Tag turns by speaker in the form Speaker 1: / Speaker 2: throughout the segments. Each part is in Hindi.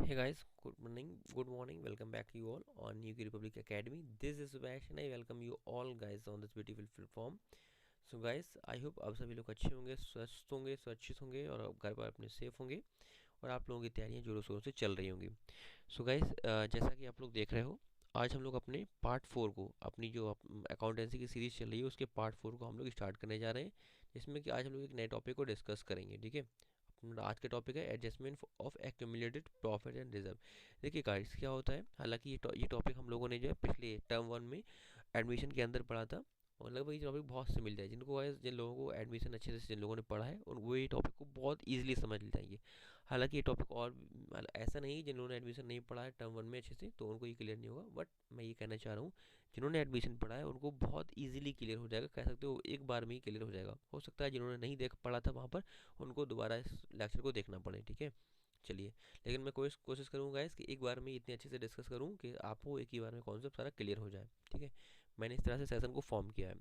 Speaker 1: Hey guys, good morning, welcome back to you all on UK Republic Academy. This is Subash and I welcome you all guys on this beautiful platform. So guys, I hope आप सभी लोग अच्छे होंगे, स्वस्थ होंगे, सुरक्षित होंगे और घर पर अपने सेफ होंगे और आप लोगों की तैयारियां जोरों शोरों से चल रही होंगी। सो गाइस, जैसा कि आप लोग देख रहे हो, आज हम लोग अपने पार्ट 4 को, अपनी जो अकाउंटेंसी की सीरीज चल रही है उसके पार्ट 4 को हम लोग स्टार्ट करने जा रहे हैं, जिसमें कि आज हम लोग एक नए टॉपिक को डिस्कस करेंगे। ठीक है, आज का टॉपिक है adjustment of accumulated profit and reserve. देखिए गाइस, क्या होता है, हालांकि ये टॉपिक हम लोगों ने जो है पिछले टर्म 1 में एडमिशन के अंदर पढ़ा था और लगभग ये टॉपिक बहुत से मिल जाए जिनको guys, जिन लोगों को एडमिशन अच्छे से जिन लोगों ने पढ़ा है और वो ये टॉपिक को बहुत ईजिली समझ जाएंगे। हालांकि ये टॉपिक और ऐसा नहीं है जिन्होंने एडमिशन नहीं पढ़ा है टर्म 1 में अच्छे से तो उनको ये क्लियर नहीं होगा, बट मैं ये कहना चाह रहा हूँ जिन्होंने एडमिशन पढ़ा है उनको बहुत ईजिली क्लियर हो जाएगा, कह सकते हो एक बार में ही क्लियर हो जाएगा। हो सकता है जिन्होंने नहीं देख पढ़ा था वहाँ पर उनको दोबारा इस लेक्चर को देखना पड़े। ठीक है, चलिए, लेकिन मैं कोशिश करूँगा इस कि एक बार में इतने अच्छे से डिस्कस करूँ कि आपको एक ही बार में कॉन्सेप्ट सारा क्लियर हो जाए। ठीक है, मैंने इस तरह से सेशन को फॉर्म किया है।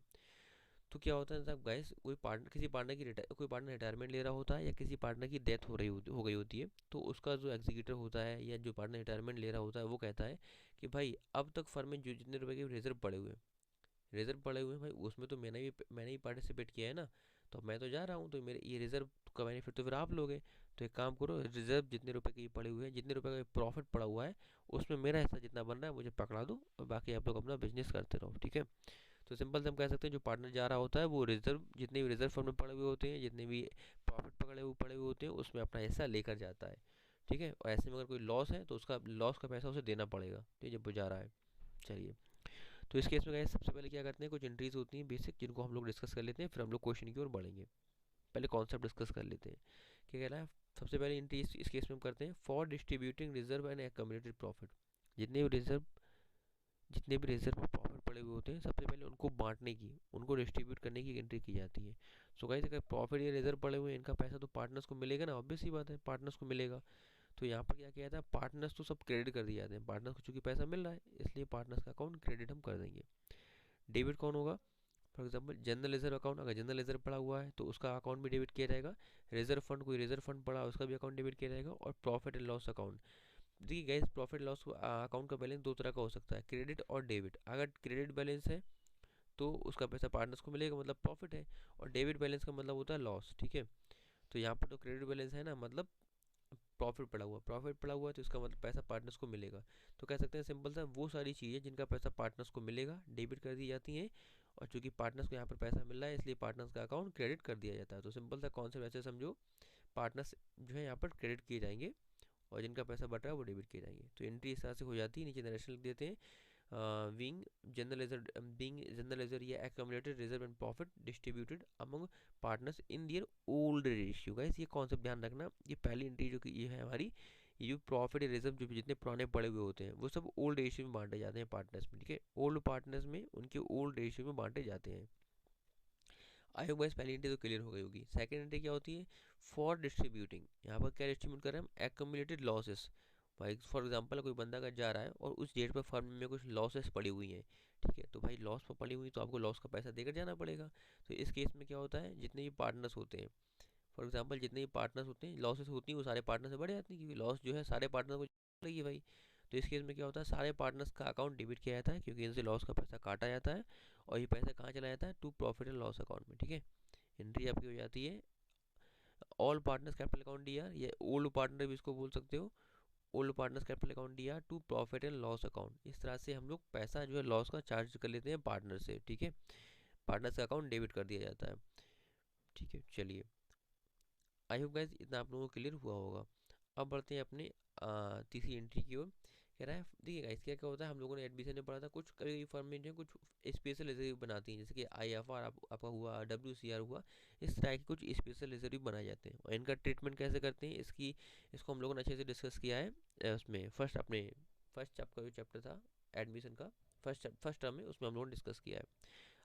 Speaker 1: तो क्या होता है साहब गाइस, कोई पार्टनर किसी पार्टनर की कोई पार्टनर रिटायरमेंट ले रहा होता है या किसी पार्टनर की डेथ हो गई होती है, तो उसका जो एग्जीक्यूटिव होता है या जो पार्टनर रिटायरमेंट ले रहा होता है वो कहता है कि भाई अब तक फर्म में जो जितने रुपए के रिजर्व पड़े हुए हैं भाई, उसमें तो मैंने ही पार्टिसिपेट किया है ना, तो मैं तो जा रहा हूँ, तो मेरे ये रिजर्व का बेनिफिट तो फिर आप लोगे। तो एक काम करो, रिजर्व जितने रुपए के ये पड़े हुए हैं, जितने रुपए का प्रॉफिट पड़ा हुआ है, उसमें मेरा हिस्सा जितना बन रहा है मुझे पकड़ा दो और बाकी आप लोग अपना बिजनेस करते रहो। ठीक है, तो सिंपल से हम कह सकते हैं जो पार्टनर जा रहा होता है वो रिजर्व, जितने भी रिजर्व फंड में पड़े हुए होते हैं, जितने भी प्रॉफिट पड़े हुए होते हैं, उसमें अपना हिस्सा लेकर जाता है। ठीक है, और ऐसे में अगर कोई लॉस है तो उसका लॉस का पैसा उसे देना पड़ेगा, ठीक है, जब वो जा रहा है। चलिए, तो इस केस में गाइस सबसे पहले क्या करते हैं, कुछ एंट्रीज होती हैं बेसिक जिनको हम लोग डिस्कस कर लेते हैं, फिर हम लोग क्वेश्चन की ओर बढ़ेंगे। पहले कॉन्सेप्ट डिस्कस कर लेते हैं। क्या कह रहा है, सबसे पहले एंट्री इस केस में हम करते हैं for distributing reserve and accumulated profit. जितने भी रिजर्व जितने भी रिजर्व में प्रॉफिट पड़े हुए होते हैं, सबसे पहले उनको बांटने की, उनको डिस्ट्रीब्यूट करने की एंट्री की जाती है। सो गाइस, अगर प्रॉफिट या रिजर्व पड़े हुए हैं, इनका पैसा तो पार्टनर्स को मिलेगा ना, ऑब्वियस सी बात है, पार्टनर्स को मिलेगा। तो यहाँ पर क्या किया जाता है, पार्टनर्स तो सब क्रेडिट कर दिए जाते हैं, पार्टनर्स को चूंकि पैसा मिल रहा है इसलिए पार्टनर्स का अकाउंट क्रेडिट हम कर देंगे। डेबिट कौन होगा, for example general reserve account, अगर जनरल रिजर्व पड़ा हुआ है तो उसका अकाउंट भी डेबिट किया जाएगा। रिजर्व फंड, कोई रिजर्व फंड पड़ा उसका भी अकाउंट डेबिट किया जाएगा। और प्रॉफिट एंड लॉस अकाउंट, देखिए गाइस, प्रॉफिट लॉस अकाउंट का बैलेंस दो तरह का हो सकता है, क्रेडिट और डेबिट। अगर क्रेडिट बैलेंस है तो उसका पैसा पार्टनर्स को मिलेगा, मतलब प्रॉफिट है, और डेबिट बैलेंस का मतलब होता है लॉस। ठीक है, तो यहाँ पर तो क्रेडिट बैलेंस है ना, मतलब प्रॉफिट पड़ा हुआ है तो इसका मतलब पैसा पार्टनर्स को मिलेगा। तो कह सकते हैं सिंपल सा, वो सारी चीज़ें जिनका पैसा पार्टनर्स को मिलेगा डेबिट कर दी जाती हैं, और चूंकि पार्टनर्स को यहाँ पर पैसा मिल रहा है इसलिए पार्टनर्स का अकाउंट क्रेडिट कर दिया जाता है। तो सिंपल सा कॉन्सेप्ट ऐसे समझो, पार्टनर्स जो है यहाँ पर क्रेडिट किए जाएंगे और जिनका पैसा बट रहा है वो डेबिट किए जाएंगे। तो एंट्री इस तरह से हो जाती है, नीचे नरेशन लिख देते हैं, being general ledger या accumulated reserve and profit distributed among partners in their old ratio। Guys, ये कॉन्सेप्ट ध्यान रखना, ये पहली एंट्री जो कि ये है हमारी, ये जो प्रॉफिट या रिजर्व जो जितने पुराने पड़े हुए होते हैं वो सब ओल्ड रेशियो में बांटे जाते हैं पार्टनर्स में। ठीक है, ओल्ड पार्टनर्स में उनके ओल्ड रेशियो में बांटे जाते हैं। आई होप गाइस पहली एंट्री तो क्लियर हो गई होगी। सेकंड एंट्री क्या होती है, फॉर डिस्ट्रीब्यूटिंग, यहाँ पर क्या डिस्ट्रीब्यूट कर रहे हैं हम, एक्यूमुलेटेड लॉसेस। भाई फॉर एग्जांपल कोई बंदा अगर जा रहा है और उस डेट पर फर्म में कुछ लॉसेस पड़ी हुई हैं, ठीक है, तो भाई लॉस पर पड़ी हुई तो आपको लॉस का पैसा देकर जाना पड़ेगा। तो इस केस में क्या होता है, जितने भी पार्टनर्स होते हैं, फॉर एग्जांपल जितने भी पार्टनर्स होते हैं, लॉसेस होती हैं वो सारे पार्टनर से बढ़ जाती हैं, क्योंकि लॉस जो है सारे पार्टनर को रही है भाई। तो इस केस में क्या होता है, सारे पार्टनर्स का अकाउंट डेबिट किया जाता है क्योंकि इनसे लॉस का पैसा काटा जाता है, और ये पैसा कहाँ चला जाता है, to profit and loss account में। ठीक है, एंट्री आपकी हो जाती है all partners capital account D R, ये ओल्ड पार्टनर भी इसको बोल सकते हो, old partners capital account D R to profit and loss account. इस तरह से हम लोग पैसा जो है लॉस का चार्ज कर लेते हैं पार्टनर से। ठीक है, पार्टनर्स का अकाउंट डेबिट कर दिया जाता है। ठीक है, चलिए, आई होप गाइस इतना आप लोगों को क्लियर हुआ होगा। अब बढ़ते हैं अपने तीसरी एंट्री की ओर। कह रहा है, देखिए गाइस, क्या क्या होता है, हम लोगों ने एडमिशन में पढ़ा था, कुछ कभी फर्म में जो है कुछ स्पेशल रिजर्व बनाती हैं, जैसे कि आई एफ आर आपका हुआ, डब्ल्यू सी आर हुआ, इस तरह के कुछ स्पेशल रिजर्व बनाए जाते हैं। और इनका ट्रीटमेंट कैसे करते हैं, इसको हम लोगों ने अच्छे से डिस्कस किया है उसमें फर्स्ट चैप्टर जो चैप्टर था एडमिशन का, फर्स्ट टर्म में, उसमें हम लोगों ने डिस्कस किया है।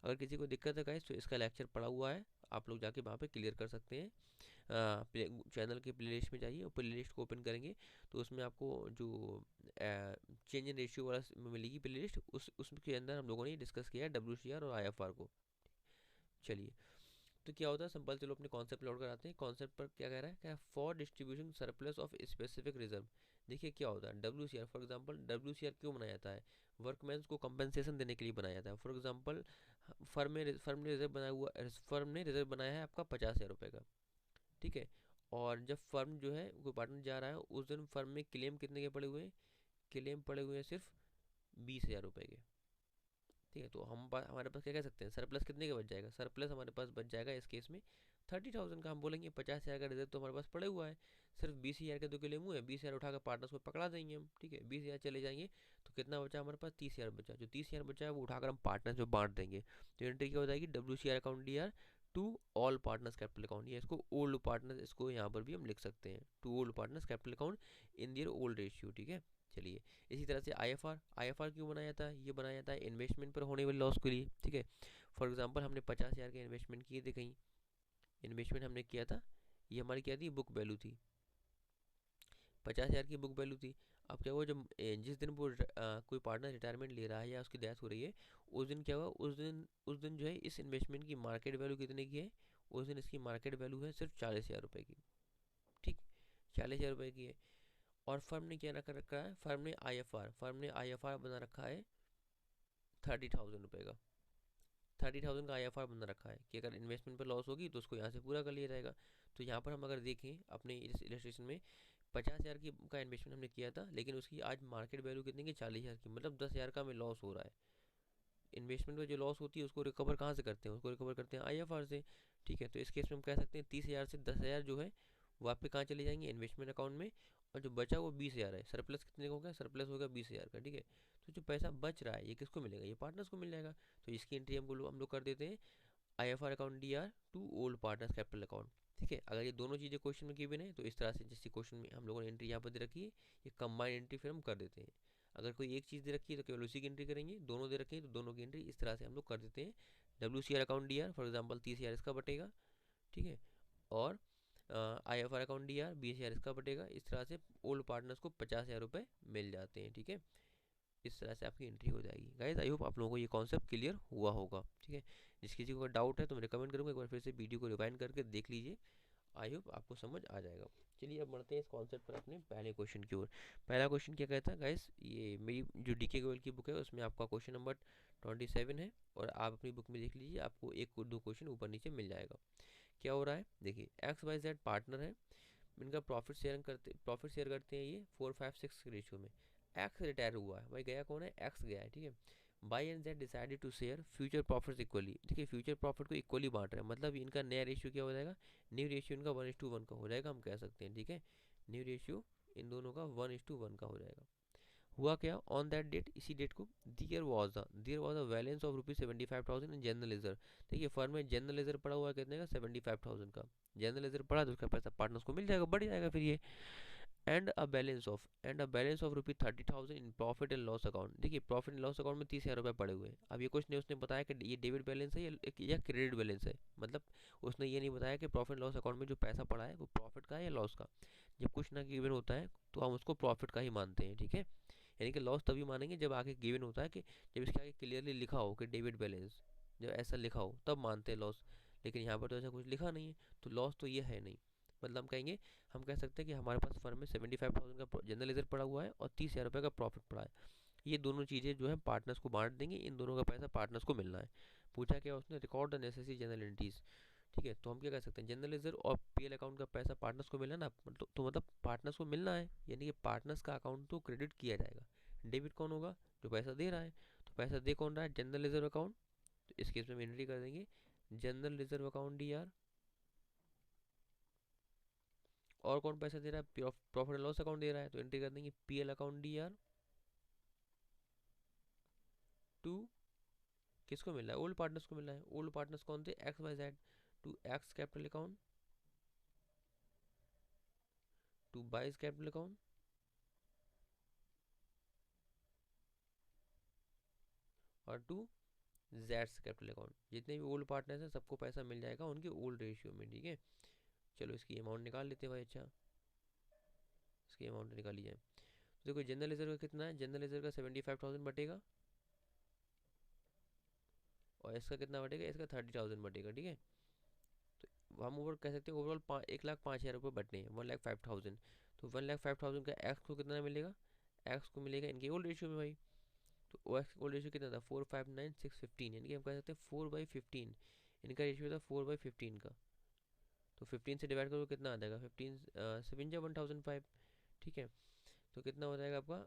Speaker 1: अगर किसी को दिक्कत है गाइस तो इसका लेक्चर पड़ा हुआ है, आप लोग जाके वहाँ पे क्लियर कर सकते हैं। चैनल के प्लेलिस्ट में जाइए और प्लेलिस्ट को ओपन करेंगे तो उसमें आपको जो चेंज इन रेशियो वाला मिलेगी प्लेलिस्ट, उसके अंदर हम लोगों ने डिस्कस किया है डब्ल्यू सी आर और आई एफ आर को। चलिए, तो क्या होता है सिंपल, चलो अपने कॉन्सेप्ट लौट कर आते हैं। कॉन्सेप्ट पर क्या कह रहा है, क्या for distribution surplus of specific reserve. देखिए क्या होता है WCR, फॉर एग्जांपल WCR क्यों बनाया जाता है, वर्कमैन्स को कंपनसेशन देने के लिए बनाया जाता है। फॉर एग्जांपल फर्म ने रिजर्व बनाया हुआ, फर्म ने रिजर्व बनाया है आपका 50,000 रुपये का, ठीक है। और जब फर्म जो है कोई पार्टनर जा रहा है, उस दिन फर्म में क्लेम कितने के पड़े हुए हैं, क्लेम पड़े हुए हैं सिर्फ 20,000 रुपये के, ठीक है। तो हमारे पास क्या कह सकते हैं, सरप्लस कितने का बच जाएगा, सरप्लस हमारे पास बच जाएगा इस केस में 30,000 का। हम बोलेंगे 50,000 का रिजर्व तो हमारे पास पड़े हुआ है, सिर्फ 20,000 के तो क्लेम हुए हैं, 20,000 उठाकर पार्टनर्स को पकड़ा देंगे हम, ठीक है। 20,000 चले जाएंगे तो कितना बचा हमारे पास, 30,000 बचा। जो 30,000 बचा है वो उठाकर हम पार्टनर्स में बांट देंगे। तो एंट्री क्या हो जाएगी, WCR account DR to all partners capital account, या इसको ओल्ड पार्टनर्स, इसको यहाँ पर भी हम लिख सकते हैं, to old partners capital account in their old ratio, ठीक है। चलिए, इसी तरह से IFR क्यों बनाया जाता है, ये बनाया जाता है इन्वेस्टमेंट पर होने वाले लॉस के लिए, ठीक है। फॉर एग्जांपल हमने 50,000 के इन्वेस्टमेंट किए थे कहीं, इन्वेस्टमेंट हमने किया था, ये हमारी क्या थी, बुक वैल्यू थी, 50,000 की बुक वैल्यू थी। अब क्या हुआ, जब जिस दिन वो कोई पार्टनर रिटायरमेंट ले रहा है या उसकी डेथ हो रही है, उस दिन क्या हुआ, उस दिन जो है इस इन्वेस्टमेंट की मार्केट वैल्यू कितने की है, उस दिन इसकी मार्केट वैल्यू है सिर्फ 40,000 रुपये की, ठीक, 40,000 रुपये की है। और फर्म ने क्या कर रखा है, फर्म ने IFR बना रखा है 30,000 रुपये का, 30,000 का IFR बना रखा है कि अगर इन्वेस्टमेंट पर लॉस होगी तो उसको यहाँ से पूरा कर लिया जाएगा। तो यहाँ पर हम अगर देखें अपने इस इलस्ट्रेशन में, 50,000 की का इन्वेस्टमेंट हमने किया था, लेकिन उसकी आज मार्केट वैल्यू कितनी की, 40,000 की, मतलब 10,000 का हमें लॉस हो रहा है। इन्वेस्टमेंट में जो लॉस होती है उसको रिकवर कहाँ से करते हैं, उसको रिकवर करते हैं IFR से, ठीक है। तो इस केस में हम कह सकते हैं 30,000 से 10,000 जो है वो आपके कहाँ चले जाएंगे, इन्वेस्टमेंट अकाउंट में, और जो बचा वो 20,000 है। सरप्लस कितने का हो गया, सरप्लस हो गया 20,000 का, ठीक है। तो जो पैसा बच रहा है ये किसको मिलेगा, ये पार्टनर्स को मिल जाएगा। तो इसकी एंट्री हम लोग कर देते हैं IFR account DR to old partners capital account, ठीक है। अगर ये दोनों चीज़ें क्वेश्चन में गिवन है तो इस तरह से, जैसे क्वेश्चन में हम लोगों ने एंट्री यहाँ पर दे रखी है, ये कंबाइंड एंट्री फिर हम कर देते हैं। अगर कोई एक चीज़ दे रखी है तो केवल उसी की एंट्री करेंगे, दोनों दे रखी है तो दोनों की एंट्री इस तरह से हम लोग कर देते हैं। WCR account DR for example 30,000 इसका बटेगा, ठीक है। और IFR अकाउंट DR 20,000 इसका बटेगा। इस तरह से ओल्ड पार्टनर्स को 50,000 रुपये मिल जाते हैं, ठीक है। इस तरह से आपकी एंट्री हो जाएगी। गाइज आई होप आप लोगों को ये कॉन्सेप्ट क्लियर हुआ होगा, ठीक है। जिस किसी को डाउट है तो मैं रिकमेंड करूँगा एक बार फिर से वीडियो को रिवाइंड करके देख लीजिए, आई होप आपको समझ आ जाएगा। चलिए अब बढ़ते हैं इस कॉन्सेप्ट पर अपने पहले क्वेश्चन की ओर। पहला क्वेश्चन क्या कहता है गाइस, ये मेरी जो DK गोयल की बुक है उसमें आपका क्वेश्चन नंबर 27 है, और आप अपनी बुक में देख लीजिए, आपको एक दो क्वेश्चन ऊपर नीचे मिल जाएगा। क्या हो रहा है, देखिए XYZ पार्टनर है, इनका प्रॉफिट शेयर करते हैं ये 4-5-6 रेशियो में। एक्स रिटायर हुआ है, भाई गया कौन है, एक्स गया है, ठीक है। Y and Z decided to share future profits equally, देखिए फ्यूचर प्रॉफिट को इक्वली बांट रहे हैं, मतलब इनका नया रेशियो क्या हो जाएगा, न्यू रेशियो इनका 1:1 का हो जाएगा, हम कह सकते हैं, ठीक है। न्यू रेशियो इन दोनों का 1:1 का हो जाएगा। हुआ क्या, ऑन दैट डेट, इसी डेट को, there was a balance of ₹75,000 in general reserve. देखिए फर्म में जनरल रिजर्व पड़ा हुआ है कितने का, 75,000 का जनरल रिजर्व पड़ा, तो उसका पैसा पार्टनर्स को मिल जाएगा, बढ़ जाएगा फिर ये। And a balance of ₹30,000 in profit and loss account. देखिए प्रॉफिट एंड लॉस अकाउंट में 30,000 रुपये पड़े हुए हैं। अब ये क्वेश्चन उसने बताया कि ये डेबिट बैलेंस है या क्रेडिट बैलेंस है, मतलब उसने ये नहीं बताया कि प्रॉफिट लॉस अकाउंट में जो पैसा पड़ा है वो प्रॉफिट का है या लॉस का। जब कुछ ना गिवन होता है तो हम उसको प्रॉफिट का ही मानते हैं, ठीक है। यानी कि लॉस तभी मानेंगे जब आगे गिवन होता है, कि जब इसके आगे क्लियरली लिखा हो कि डेबिट बैलेंस, जब ऐसा लिखा हो तब मानते हैं लॉस। लेकिन यहाँ पर तो ऐसा कुछ लिखा नहीं है, तो लॉस तो ये है नहीं। मतलब हम कह सकते हैं कि हमारे पास फर्म में 75,000 का जनरल रिजर्व पड़ा हुआ है और 30,000 रुपये का प्रॉफिट पड़ा है। ये दोनों चीज़ें जो है पार्टनर्स को बांट देंगे, इन दोनों का पैसा पार्टनर्स को मिलना है। पूछा क्या उसने, record the necessary journal entries, ठीक है। तो हम क्या कर सकते हैं, जनरल रिजर्व और PL अकाउंट का पैसा पार्टनर्स को मिलना ना, मतलब पार्टनर्स को मिलना है, यानी कि पार्टनर्स का अकाउंट तो क्रेडिट किया जाएगा। डेबिट कौन होगा, जो पैसा दे रहा है, तो पैसा दे कौन रहा है, जनरल रिजर्व अकाउंट। तो इस केस में हम एंट्री कर देंगे जनरल रिजर्व अकाउंट DR। और कौन पैसा दे रहा है, प्रॉफिट एंड लॉस अकाउंट दे रहा है, तो एंट्री कर देंगे PL अकाउंट DR टू, किसको मिल रहा है, ओल्ड पार्टनर्स को मिल रहा है। ओल्ड पार्टनर्स कौन थे, XYZ, to X capital account, to Y's capital account, और टू जेड्स कैपिटल अकाउंट। जितने भी ओल्ड पार्टनर्स हैं सबको पैसा मिल जाएगा उनके ओल्ड रेशियो में, ठीक है। चलो इसकी अमाउंट निकाल लेते हैं भाई, अच्छा इसकी अमाउंट निकाली जाए। तो देखो जनरल रिजर्व का कितना है, जनरल रिजर्व का 75,000 बटेगा, और इसका कितना बटेगा, इसका 30,000 बटेगा, ठीक है। हम ओवर कह सकते हैं ओवरऑल 1,05,000 रुपये बटने हैं, 1,05,000। तो 1,05,000 का एक्स को कितना मिलेगा, एक्स को मिलेगा इनके ओल्ड रेशियो में भाई। तो ओ एक्स ओल्ड रेशियो कितना था 459,615, यानी कि हम कह सकते हैं 4/15 इनका रेशियो था 4/15 का। तो 15 से डिवाइड करो कितना आ जाएगा, 15 7 जा 1005, ठीक है। तो कितना हो जाएगा आपका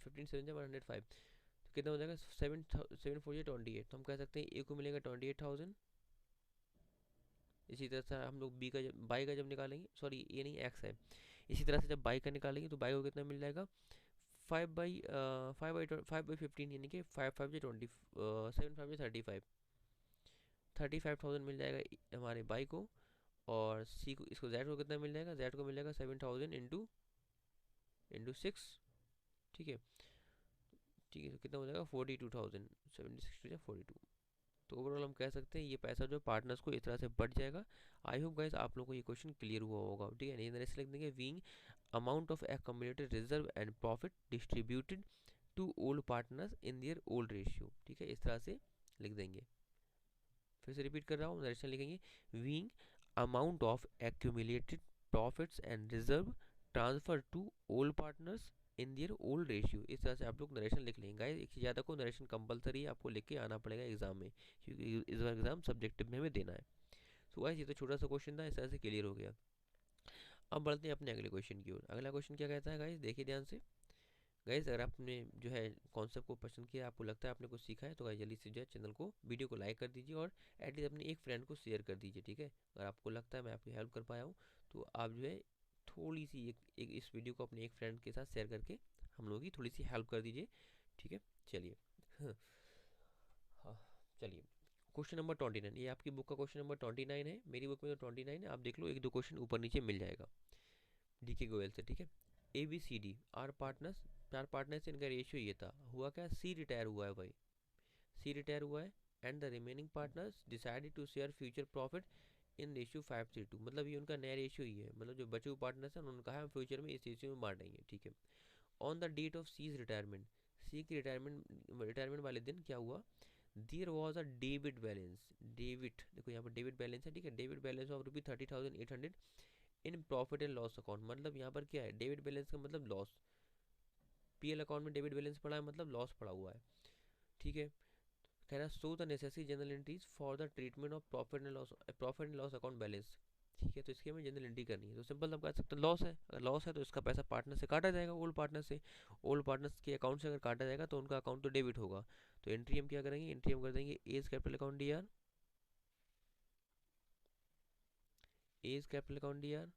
Speaker 1: 15 7 जा 105, तो कितना हो जाएगा 7 4 28। तो हम कह सकते हैं ए को मिलेगा 28,000। इसी तरह से हम लोग बी का जब बाई का जब निकालेंगे, सॉरी ये नहीं एक्स है, इसी तरह से जब बाई का निकालेंगे तो बाई को कितना मिल जाएगा 5/15, यानी कि 5 5 जा 20 7 5 जा 35, 35,000 मिल जाएगा हमारे बाई को। और सी को इसको जेड को कितना मिल जाएगा, जेड को मिल जाएगा 7,000 इंटू 6, ठीक है। ठीक है, तो कितना हो जाएगा 42,000, 76 42। तो ओवरऑल हम कह सकते हैं ये पैसा जो पार्टनर्स को इस तरह से बढ़ जाएगा। आई होप गाइस आप लोगों को ये क्वेश्चन क्लियर हुआ होगा, ठीक है। नहीं तरह से लिख देंगे being amount of accumulated reserve and profit distributed to old partners in their old ratio, ठीक है, इस तरह से लिख देंगे। फिर से रिपीट कर रहा हूँ, नरेशन लिखेंगे being amount of accumulated profits and reserve transfer to old partners in their old ratio. इस तरह से आप लोग नरेशन लिख लेंगे गाइस। एक से ज़्यादा को नरेशन कंपलसरी है, आपको लिख के आना पड़ेगा एग्जाम में, क्योंकि इस बार एग्जाम सब्जेक्टिव में हमें देना है। सो गाइस ये तो छोटा सा क्वेश्चन था, इस तरह से क्लियर हो गया। अब बढ़ते हैं अपने अगले क्वेश्चन की ओर। अगला क्वेश्चन क्या कहता है गाइस, देखिए ध्यान से। गाइस अगर आपने जो है कॉन्सेप्ट को पसंद किया, आपको लगता है आपने कुछ सीखा है, तो गाइस जल्दी से जो है चैनल को वीडियो को लाइक कर दीजिए और एटलीस्ट अपने एक फ्रेंड को शेयर कर दीजिए, ठीक है। अगर आपको लगता है मैं आपकी हेल्प कर पाया हूँ तो आप जो है थोड़ी सी एक इस वीडियो को अपने एक फ्रेंड के साथ शेयर करके हम लोगों की थोड़ी सी हेल्प कर दीजिए, ठीक है। चलिए हाँ, चलिए क्वेश्चन नंबर 29, ये आपकी बुक का क्वेश्चन नंबर 29 है, मेरी बुक में तो 29 है, आप देख लो एक दो क्वेश्चन ऊपर नीचे मिल जाएगा डीके गोयल से, ठीक है। A B C D are partners, चार पार्टनर से इनका रेशियो ये था, हुआ क्या सी रिटायर हुआ है भाई, सी रिटायर हुआ है and the remaining partners decided to share future profit in ratio 5:2, मतलब ये उनका नया रेशियो ही है, मतलब जो बचे हुए पार्टनर्स हैं उन्होंने कहा हम फ्यूचर में इस रेशियो में बांटेंगे, ठीक है। On the date of C's retirement, C की रिटायरमेंट वाले दिन क्या हुआ, there was a debit balance, debit देखो यहाँ पर डेबिट बैलेंस है, ठीक है, debit balance of ₹30,800 in profit and loss account. मतलब यहाँ पर क्या है, डेबिट बैलेंस का मतलब लॉस, पीएल अकाउंट में डेबिट बैलेंस पड़ा है मतलब लॉस पड़ा हुआ है, ठीक है। कह रहा so the necessary journal entries for the treatment of profit and loss account balance, ठीक है। तो इसकी हमें जनरल एंट्री करनी है, तो सिंपल हम कह सकते हैं लॉस है, अगर लॉस है तो इसका पैसा पार्टनर से काटा जाएगा, ओल्ड पार्टनर से, ओल्ड पार्टनर्स के अकाउंट से अगर काटा जाएगा तो उनका अकाउंट तो डेबिट होगा। तो एंट्री हम क्या करेंगे, एंट्री हम कर देंगे A's capital account D R, A's capital account D R,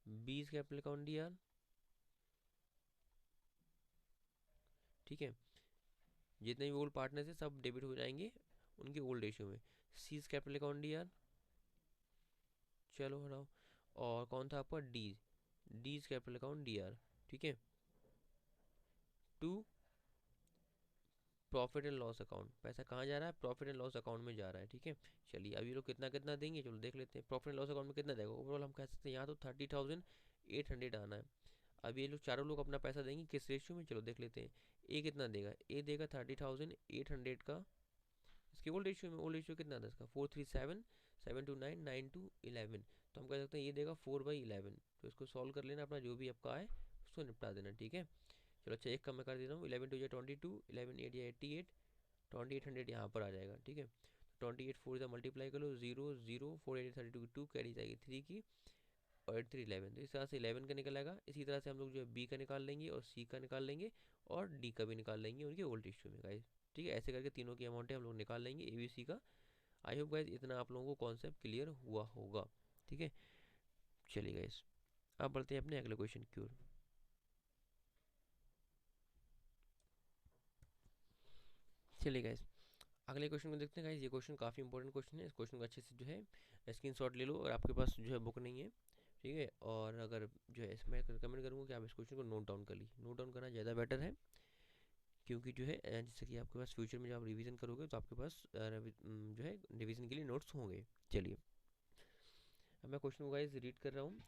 Speaker 1: B's capital account D R, ठीक है। जितने भी ओल्ड पार्टनर्स है सब डेबिट हो जाएंगे उनके ओल्ड रेशियो में। C's capital account D R, चलो हटाओ। और कौन था आपका D's, D's capital account D R, ठीक है। To profit and loss account, पैसा कहाँ जा रहा है, प्रॉफिट एंड लॉस अकाउंट में जा रहा है, ठीक है। चलिए अब ये लोग कितना कितना देंगे, चलो देख लेते हैं। प्रॉफिट एंड लॉस अकाउंट में कितना देगा, ओवरऑल हम कह सकते हैं यहाँ तो 30,800 आना है। अब ये लोग चारों लोग अपना पैसा देंगे किस रेशियो में, चलो देख लेते हैं। ए कितना देगा, ए देगा 30,800 का इसके ओल्ड रेशियो में, ओल्ड रेशियो कितना था इसका 437 729 9 2 11। तो हम कह सकते हैं ये देगा 4/11। तो इसको सॉल्व कर लेना, अपना जो भी आपका आए उसको निपटा देना, ठीक है। चलो अच्छा एक कम मैं कर देता हूँ, 11 2 या 22, 11 8 या 88, 2800 यहाँ पर आ जाएगा, ठीक है। 28 4 से मल्टीप्लाई कर लो, 0 0 4 8 32 2 कैरी जाएगी 3 की, और 3 11, तो इस तरह से 11 का निकल आएगा। इसी तरह से हम लोग जो है बी का निकाल लेंगे और सी का निकाल लेंगे और डी का भी निकाल लेंगे उनके ओल्ड रेशियो में गाइस, ठीक है। ऐसे करके तीनों की अमाउंट हम लोग निकाल लेंगे ए बी सी का। आई होप गाइस इतना आप लोगों को कॉन्सेप्ट क्लियर हुआ होगा, ठीक है। चलिए गाइस अब बढ़ते हैं अपने अगले क्वेश्चन की ओर। चलिए गाइस अगले क्वेश्चन को देखते हैं गाइस। ये क्वेश्चन काफ़ी इंपॉर्टेंट क्वेश्चन है, इस क्वेश्चन को अच्छे से जो है स्क्रीनशॉट ले लो और आपके पास जो है बुक नहीं है, ठीक है। और अगर जो है इसमें रिकमेंड करूँगा कि आप इस क्वेश्चन को नोट डाउन कर लीजिए, नोट डाउन करना ज़्यादा बेटर है, क्योंकि जो है जैसे कि आपके पास फ्यूचर में जब आप रिवीजन करोगे तो आपके पास जो है रिवीजन के लिए नोट्स होंगे। चलिए अब मैं क्वेश्चन को गाइस रीड कर रहा हूँ।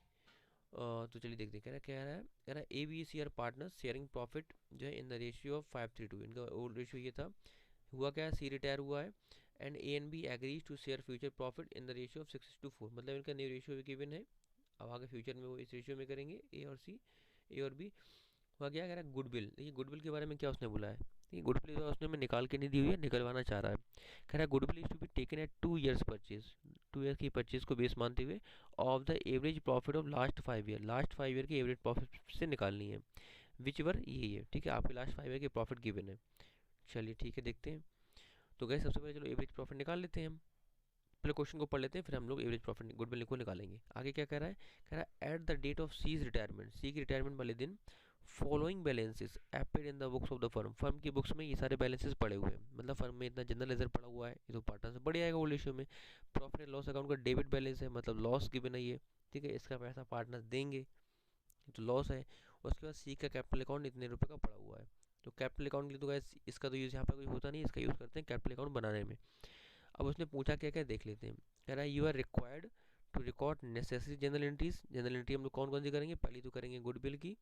Speaker 1: तो चलिए देखते हैं, कह रहा है A B C are partners sharing profit जो है इन द रेशियो ऑफ 5:3, इनका ओल्ड रेशियो ये था। हुआ क्या है, सी रिटायर हुआ है and A and B agrees to share future profit in the ratio of 6:4, मतलब इनका न्यू रेशियो भी गिवन है। अब आगे फ्यूचर में वो इस रेशियो में करेंगे, ए और सी, ए और बी। वहाँ क्या कह रहा है, गुडविल। देखिए गुडविल के बारे में क्या उसने बोला है, देखिए गुडविल उसने में निकाल के नहीं दी हुई है, निकलवाना चाह रहा है। कह रहा है goodwill is to be taken at 2 years purchase, 2 years की परचेज को बेस मानते हुए, of the average profit of last 5 year, last 5 year की एवरेज प्रॉफिट से निकालनी है। विच वर यही है, ठीक है, आपके लास्ट 5 year के प्रॉफिट गिवन है। चलिए ठीक है, देखते हैं। तो गए सबसे पहले चलो एवरेज प्रॉफिट निकाल लेते हैं हम। पहले क्वेश्चन को पढ़ लेते हैं, फिर हम लोग एवरेज प्रॉफिट गुडविल को निकालेंगे। आगे क्या कह रहा है, कह रहा है at the date of C's retirement, C की रिटायरमेंट वाले दिन, following balances appeared in the books of the firm, firm की बुक्स में ये सारे बैलेंसेस पड़े हुए हैं। मतलब फर्म में इतना जनरल लेजर पड़ा हुआ है, ये तो पार्टनर से बढ़ जाएगा ओल्ड इश्यू में। प्रॉफिट एंड लॉस अकाउंट का डेबिट बैलेंस है, मतलब लॉस गिवन है ये, ठीक है, इसका पैसा पार्टनर देंगे, तो लॉस है। उसके बाद सी का कैपिटल अकाउंट इतने रुपए का पड़ा हुआ है। तो कैपिटल अकाउंट के लिए तो गाइस इसका तो यूज़ यहाँ पे कोई होता नहीं, इसका यूज़ करते हैं कैपिटल अकाउंट बनाने में। अब उसने पूछा क्या क्या, देख लेते हैं। कह रहा है you are required to record necessary journal entries, journal entry हम लोग कौन कौन सी करेंगे, पहली तो करेंगे गुडविल की,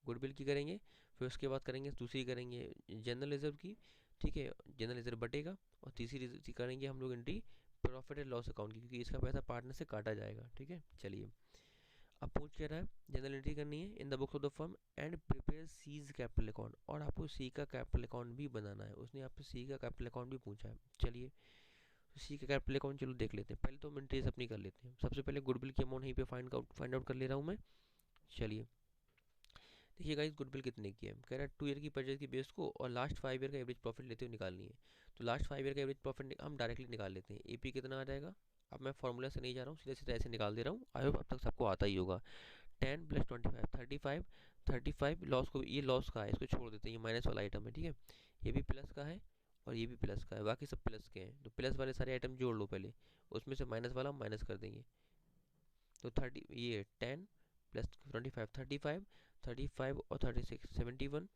Speaker 1: गुडविल की करेंगे, फिर उसके बाद करेंगे दूसरी करेंगे जनरल रिजर्व की, ठीक है, जनरल रिजर्व बटेगा, और तीसरी करेंगे हम लोग entry profit and loss account की, क्योंकि इसका पैसा पार्टनर से काटा जाएगा, ठीक है। चलिए अब पूछ क्या रहा है, जनरल एंट्री करनी है इन the books of the firm and prepare seize capital account, और आपको सी का कैपिटल अकाउंट भी बनाना है, उसने आपसे सी का कैपिटल अकाउंट भी पूछा है। चलिए तो सी का कैपिटल अकाउंट चलो देख लेते हैं, पहले तो हम एंट्रीज अपनी कर लेते हैं। सबसे पहले गुडविल की अमाउंट यहीं पे फाइंड आउट कर ले रहा हूँ मैं। चलिए देखिए गाइस गुडविल कितने की है, कह रहा है 2 year की परचेज की बेस को और लास्ट 5 year का एवरेज प्रॉफिट लेते हुए निकालनी है। तो लास्ट 5 year का एवरेज प्रॉफिट हम डायरेक्टली निकाल लेते हैं। एपी कितना आ जाएगा, अब मैं फॉर्मूला से नहीं जा रहा हूँ, सीधे सीधे ऐसे निकाल दे रहा हूँ, आई होप अब तक सबको आता ही होगा। 10 + 25 35, 35 लॉस को, ये लॉस का है, इसको छोड़ देते हैं, ये माइनस वाला आइटम है, ठीक है। ये भी प्लस का है और ये भी प्लस का है, बाकी सब प्लस के हैं। तो प्लस वाले सारे आइटम जोड़ लो पहले, उसमें से माइनस वाला हम माइनस कर देंगे। तो 30, ये 10 + 25 35, 35 और 36 71,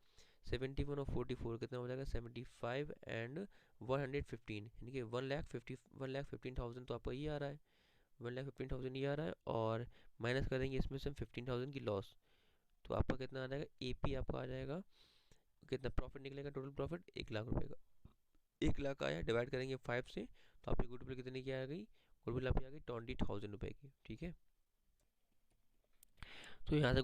Speaker 1: 71 और 44 कितना हो जाएगा, 75 एंड 115, यानी कि 1,15,000 तो आपका ये आ रहा है, 1,15,000 ये आ रहा है, और माइनस करेंगे इसमें से हम 15,000 की लॉस। तो आपका कितना आ जाएगा, एपी आपका आ जाएगा कितना, प्रॉफिट निकलेगा टोटल प्रॉफिट 1,00,000 रुपये का, 1,00,000 आया, डिवाइड करेंगे 5 से, तो आपकी गुडविल कितने की आ गई, गुडविल आपकी आ गई 20,000 रुपये की, ठीक है। तो यहाँ से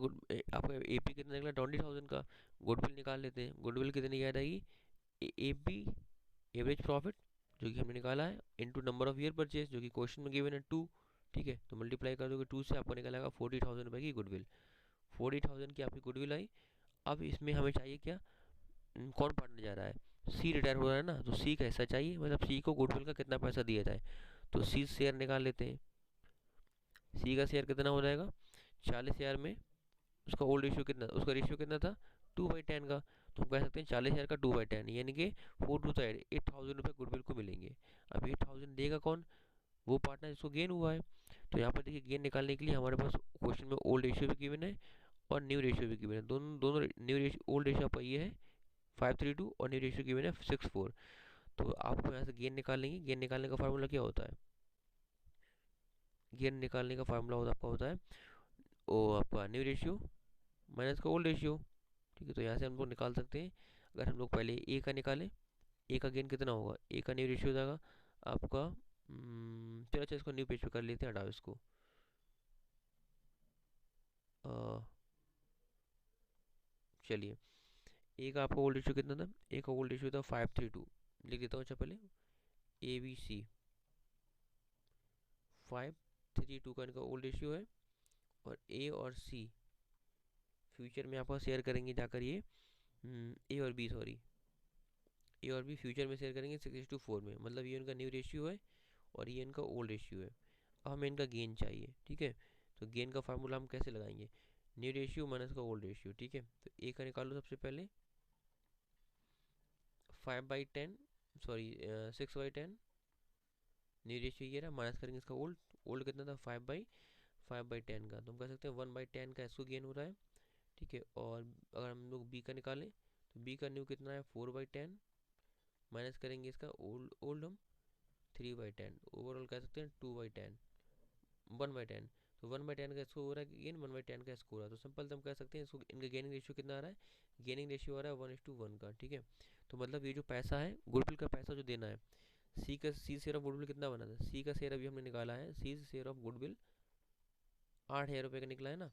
Speaker 1: आपका एपी कितना निकला 20,000 का, गुडविल निकाल लेते हैं। गुडविल कितनी की आ जाएगी, एपी एवरेज प्रॉफिट जो कि हमने निकाला है, into number of year purchase जो कि क्वेश्चन में गिवन है 2, ठीक है, तो मल्टीप्लाई कर दोगे 2 से, आपको निकलेगा 40,000 रुपये की गुडविल, 40,000 की आपकी गुडविल आई। अब इसमें हमें चाहिए क्या, कौन पार्टनर जा रहा है, सी रिटायर हो रहा है ना, तो सी का हिस्सा चाहिए, मतलब सी को गुडविल का कितना पैसा दिया जाए। तो सी शेयर निकाल लेते हैं। सी का शेयर कितना हो जाएगा, 40,000 में उसका ओल्ड रेशियो कितना, उसका रेशियो कितना था 2/10 का, तो हम कह सकते हैं 40,000 का 2/10, यानी कि 8,000 रुपये गुडविल को मिलेंगे। अब 8,000 देगा कौन, वो पार्टनर जिसको गेन हुआ है। तो यहाँ पर देखिए गेन निकालने के लिए हमारे पास क्वेश्चन में ओल्ड रेशियो भी गिवन है और न्यू रेशियो भी गिवन है, दोनों दोनों न्यू रेशियो, ओल्ड रेशियो आपका ये है 532 और न्यू रेशियो गिवन है 64। तो आपको यहाँ से गेन निकाल लेंगे। गेन निकालने का फार्मूला क्या होता है, गेन निकालने का फार्मूला होता आपका होता है वो आपका न्यू रेशियो माइनस का ओल्ड रेशियो, ठीक है। तो यहाँ से हम लोग निकाल सकते हैं। अगर हम लोग पहले ए का निकालें, ए का गेन कितना होगा, ए का न्यू रेशियो हो जाएगा आपका, चलो अच्छा इसको न्यू पेज पे कर लेते हैं, हटाओ इसको। चलिए ए का आपका ओल्ड रेशियो कितना था, ए का ओल्ड रेशियो था 532, लिख देता हूँ अच्छा पहले, ए बी सी 532 का इनका ओल्ड रेशियो है, और ए और सी फ्यूचर में आपका शेयर करेंगे जाकर ये, ए और बी सॉरी, ए और बी फ्यूचर में शेयर करेंगे 6:4 में, मतलब ये उनका न्यू रेशियो है और ये इनका ओल्ड रेशियो है। अब हमें इनका गेन चाहिए, ठीक है। तो गेन का फार्मूला हम कैसे लगाएंगे, न्यू रेशियो माइनस का ओल्ड रेशियो, ठीक है। तो ए का निकालो सबसे पहले, 5/10 सॉरी 6/10, न्यू रेशियो ये रहा, माइनस करेंगे इसका ओल्ड, ओल्ड कितना था 5/10 का, तो हम कह सकते हैं 1/10 का इसको गेन हो रहा है, ठीक है। और अगर हम लोग बी का निकालें, तो बी का न्यू कितना है 4/10, माइनस करेंगे इसका ओल्ड, ओल्ड हम 3/10, ओवरऑल कह सकते हैं 2/10, 1/10। तो 1/10 का इसको हो रहा है गेन, 1/10 का इसको हो रहा है, तो सिंपल हम कह सकते हैं इसको, इनका गेनिंग रेशियो कितना आ रहा है, गेनिंग रेशियो आ रहा है 1:1 का, ठीक है। तो मतलब ये जो पैसा है गुडविल का पैसा जो देना है सी शेयर ऑफ गुडविल कितना बना था, सी का शेयर अभी हमने निकाला है, सी शेयर ऑफ गुडविल 8,000 रुपये का निकला है ना,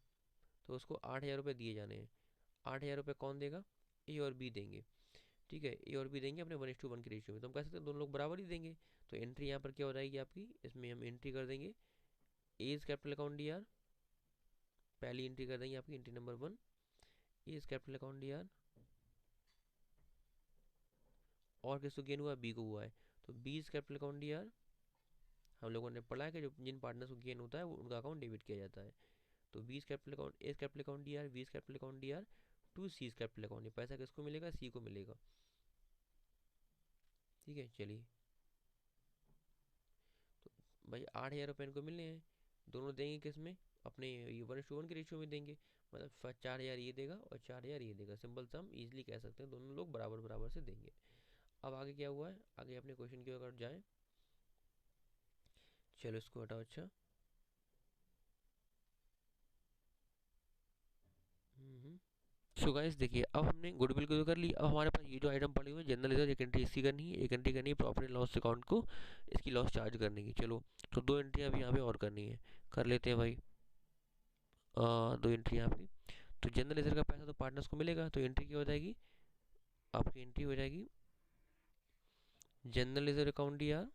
Speaker 1: तो उसको 8,000 रुपये दिए जाने हैं। 8,000 रुपये कौन देगा, ए और बी देंगे, ठीक है, ए और बी देंगे अपने 1:1 की रेशियो में। तो हम कह सकते हैं दोनों लोग बराबर ही देंगे। तो एंट्री यहाँ पर क्या हो जाएगी आपकी, इसमें हम एंट्री कर देंगे A is capital account D R, पहली एंट्री कर देंगे आपकी entry number 1, A is capital account D R, और किसको गेन हुआ, बी को हुआ है, तो B is capital account D R. हम लोगों ने पढ़ा है कि जो जिन पार्टनर्स को गेन होता है वो उनका अकाउंट डेबिट किया जाता है। तो B is capital account, A is capital account D R, B is capital account D R to C's capital account, ये पैसा किसको मिलेगा, सी को मिलेगा, ठीक है। चलिए तो भाई 8,000 रुपये इनको मिलने हैं, दोनों देंगे किस में, अपने ये 1:1 की रेशियो में देंगे, मतलब 4,000 ये देगा और 4,000 ये देगा, सिंपल सम इजीली कह सकते हैं दोनों लोग बराबर बराबर से देंगे। अब आगे क्या हुआ है, आगे अपने क्वेश्चन की ओर जाएं। चलो इसको हटाओ, अच्छा सो गाइस देखिए, अब हमने गुडविल को तो कर ली, अब हमारे पास ये जो आइटम पड़े हुए हैं, जनरल लेजर, एक एंट्री इसकी करनी है, एक एंट्री करनी है प्रॉफिट एंड लॉस अकाउंट को इसकी लॉस चार्ज करने की। चलो तो 2 एंट्री अभी यहाँ पे और करनी है, कर लेते हैं भाई। 2 एंट्री यहाँ पे, तो जनरल लेजर का पैसा तो पार्टनर्स को मिलेगा, तो एंट्री क्या हो जाएगी आपकी, एंट्री हो जाएगी general ledger account D R,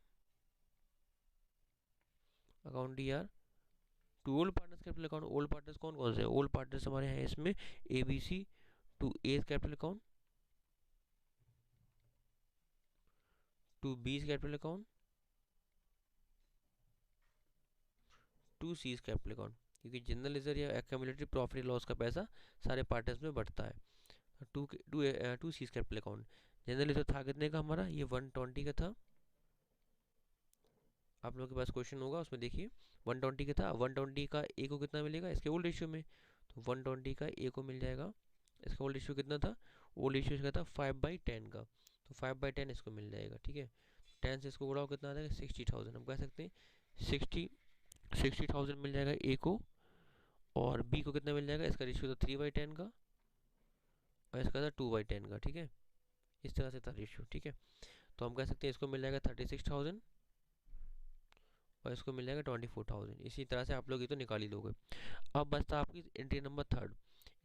Speaker 1: account D R to old partners capital account. Old partners कौन कौन से, ओल्ड पार्टनर्स हमारे हैं इसमें A B C, to A capital account, to B capital account, to C capital account, क्योंकि जनरल लेजर या एक्यूमुलेटेड प्रॉफिट लॉस का पैसा सारे पार्टनर्स में बढ़ता है। To C capital account, general ledger था कितने का हमारा, ये 120 का था, आप लोगों के पास क्वेश्चन होगा उसमें देखिए 120 का था, 120 का ए को कितना मिलेगा इसके ओल्ड रेशियो में, तो 120 का ए को मिल जाएगा, इसका ओल्ड रेशियो कितना था, ओल्ड रेशियो इसका था 5/10 का, तो 5/10 इसको मिल जाएगा, ठीक है। 10 से इसको उड़ाओ कितना आ जाएगा 60,000, हम कह सकते हैं 60,000 मिल जाएगा ए को, और बी को कितना मिल जाएगा, इसका रेशियो था 3/10 का और इसका था 2/10 का, ठीक है, इस तरह से था रेशियो, ठीक है। तो हम कह सकते हैं इसको मिल जाएगा 36,000 और इसको मिल जाएगा 24,000, इसी तरह से आप लोग ये तो निकाल ही लोगे। अब बचता आपकी entry number 3,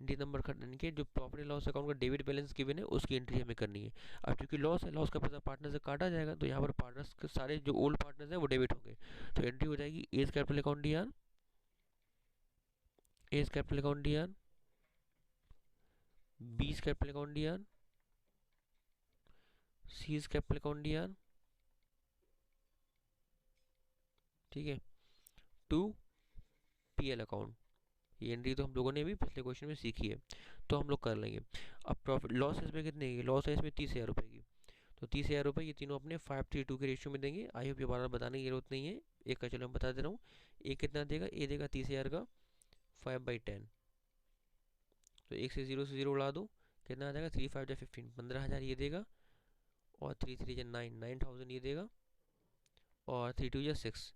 Speaker 1: entry number third के जो प्रॉफिट एंड लॉस अकाउंट का डेबिट बैलेंस गिवन है उसकी एंट्री हमें करनी है। अब क्योंकि लॉस है, लॉस का पैसा पार्टनर से काटा जाएगा, तो यहाँ पर पार्टनर्स के सारे जो ओल्ड पार्टनर्स हैं वो डेबिट होंगे, तो एंट्री हो जाएगी A's capital account D R, A's capital account D R, B's capital account D R, C's capital account D R, ठीक है, टू पीएल अकाउंट। ये एंट्री तो हम लोगों ने भी पिछले क्वेश्चन में सीखी है, तो हम लोग कर लेंगे। अब प्रॉफिट लॉस इसमें कितने की, लॉस है इसमें 30,000 रुपये की, तो 30,000 रुपये ये तीनों अपने 5:3 के रेशियो में देंगे। आई होप ये बार बार बताने की जरूरत नहीं है, एक का चलो मैं बता दे रहा हूँ। ए कितना देगा, ए देगा 30,000 का 5/10, तो एक से जीरो उड़ा दो, कितना आ जाएगा 3 5 15, 15,000 ये देगा, और 3 3 9, 9,000 ये देगा, और 3 2 6,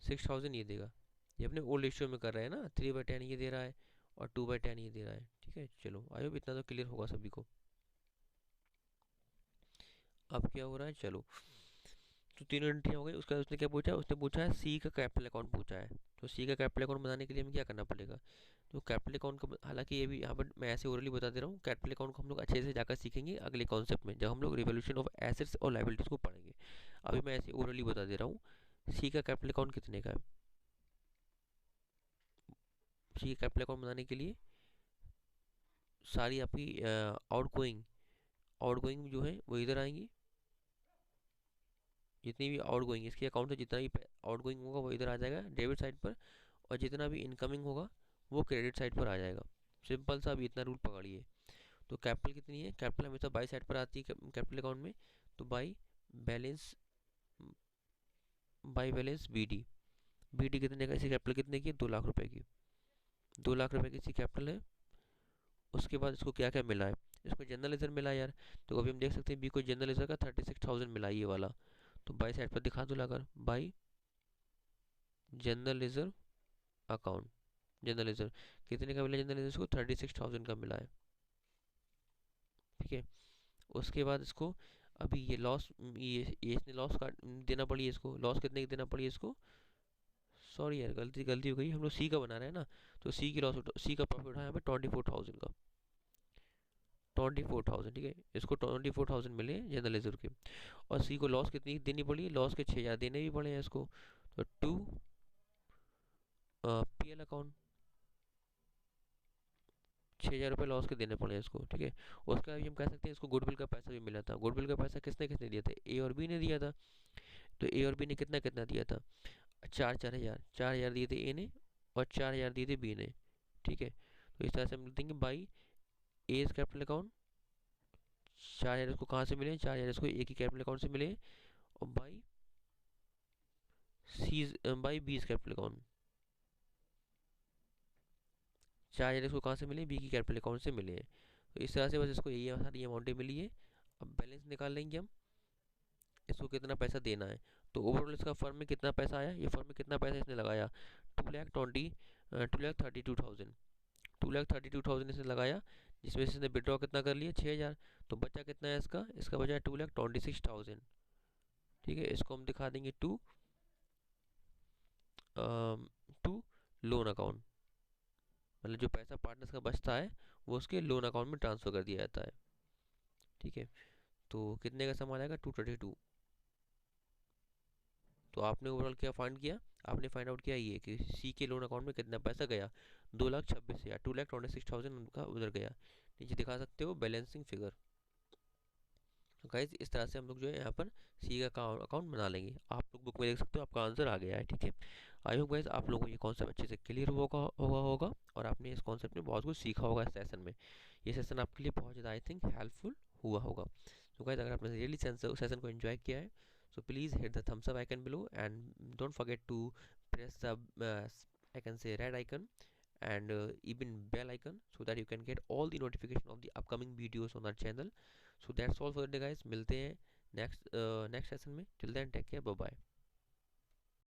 Speaker 1: 6,000 ये देगा। ये अपने ओल्ड रेशियो में कर रहे हैं ना, 3/10 ये दे रहा है और 2/10 ये दे रहा है, ठीक है। चलो आई होप इतना तो क्लियर होगा सभी को। अब क्या हो रहा है, चलो तो तीनों एंट्री हो गई, उसका उसने क्या पूछा, उसने पूछा है सी का कैपिटल अकाउंट पूछा है, तो सी का कैपिटल अकाउंट बनाने के लिए हमें क्या करना पड़ेगा, तो कैपिटल अकाउंट का हालांकि ये भी यहाँ पर मैं ऐसे ओरली बता दे रहा हूँ, कैपिटल अकाउंट को हम लोग अच्छे से जाकर सीखेंगे अगले कॉन्सेप्ट में जब हम लोग रिवोल्यूशन ऑफ एसेट्स और लाइबिलिटीज को पढ़ेंगे। अभी मैं ऐसे ओरली बता दे रहा हूँ, सी का कैपिटल अकाउंट कितने का है, सी का कैपिटल अकाउंट बनाने के लिए सारी आपकी आउट गोइंग जो है वो इधर आएंगी, जितनी भी आउट गोइंग इसके अकाउंट से जितना भी आउट गोइंग होगा वो इधर आ जाएगा डेबिट साइड पर, और जितना भी इनकमिंग होगा वो क्रेडिट साइड पर आ जाएगा। सिंपल सा अभी इतना रूल पकड़िए। तो कैपिटल कितनी है, कैपिटल हमेशा बाई साइड पर आती है कैपिटल अकाउंट में, तो balance by balance B D, B D कितने का, इसी कैपिटल कितने की, 2 लाख रुपए की, 2 लाख रुपए की इसी कैपिटल है। उसके बाद इसको क्या क्या मिला है, इसको जनरल लेजर मिला है यार, तो अभी हम देख सकते हैं बी को जनरल लेजर का 36,000 मिला है ये वाला, तो बाई साइड पर दिखा दो लाकर, by general ledger account, general ledger कितने का मिला, जनरल लेजर को 36,000 का मिला है, ठीक है। उसके बाद इसको अभी ये लॉस, ये इसने लॉस का देना पड़ी है इसको, लॉस कितने की देना पड़ी है इसको, सॉरी यार गलती गलती हो गई, हम लोग सी का बना रहे हैं ना, तो सी की सी का प्रॉफिट उठाया हमें 24,000 का, 24,000, ठीक है, इसको 24,000 मिले जनरल रिजर्व के। और सी को लॉस कितनी देनी पड़ी, लॉस के 6,000 देने भी पड़े हैं इसको, तो टू पी एल अकाउंट 6,000 रुपये लॉस के देने पड़े इसको, ठीक है। उसका भी हम कह सकते हैं इसको गुडविल का पैसा भी मिला था, गुडविल का पैसा किसने किसने दिया था, ए और बी ने दिया था। तो ए और बी ने कितना कितना दिया था, 4,000 4,000 दिए थे ए ने, और 4,000 दिए थे बी ने, ठीक है। तो इस तरह से हम लिख देंगे बाई ए कैपिटल अकाउंट, 4,000 इसको कहाँ से मिले, 4,000 इसको ए की कैपिटल अकाउंट से मिले, और बाई बी कैपिटल अकाउंट, 4,000 इसको कहाँ से मिले, बी की कैपिटल अकाउंट से मिले हैं। तो इस तरह से बस इसको यही सारी अमाउंटें मिली है। अब बैलेंस निकाल लेंगे हम, इसको कितना पैसा देना है। तो ओवरऑल इसका फर्म में कितना पैसा आया, ये फर्म में कितना पैसा इसने लगाया, 2,32,000, 2,32,000 इसने लगाया, जिसमें से इसने विड्रॉ कितना कर लिया, 6,000। तो बचा कितना है इसका, इसका बचा है 2,26,000, ठीक है। इसको हम दिखा देंगे टू टू लोन अकाउंट, मतलब जो पैसा पार्टनर्स का बचता है वो उसके लोन अकाउंट में ट्रांसफ़र कर दिया जाता है, ठीक है। तो कितने का सामान आएगा, 232। तो आपने ओवरऑल क्या फाइंड किया, आपने फाइंड आउट किया ये कि सी के लोन अकाउंट में कितना पैसा गया, 2,26,000, 2,26,000 उनका उधर गया। नीचे दिखा सकते हो बैलेंसिंग फिगर। तो गाइज इस तरह से हम लोग जो है यहाँ पर सी का अकाउंट बना लेंगे। आप लोग बुक में देख सकते हो, आपका आंसर आ गया है, ठीक है। आई होप गाइज आप लोगों को ये कॉन्सेप्ट अच्छे से क्लियर होगा और आपने इस कॉन्सेप्ट में बहुत कुछ सीखा होगा इस सेशन में। ये सेशन आपके लिए बहुत ज़्यादा आई थिंक हेल्पफुल हुआ होगा। तो गाइज अगर आपने रियली सेशन को एंजॉय किया है, so please hit the thumbs up icon below and don't forget to press the I can say red icon and even bell icon so that you can get all the notification of the upcoming videos on our channel. So that's all for the day guys, मिलते हैं next session में, till then take care, bye bye।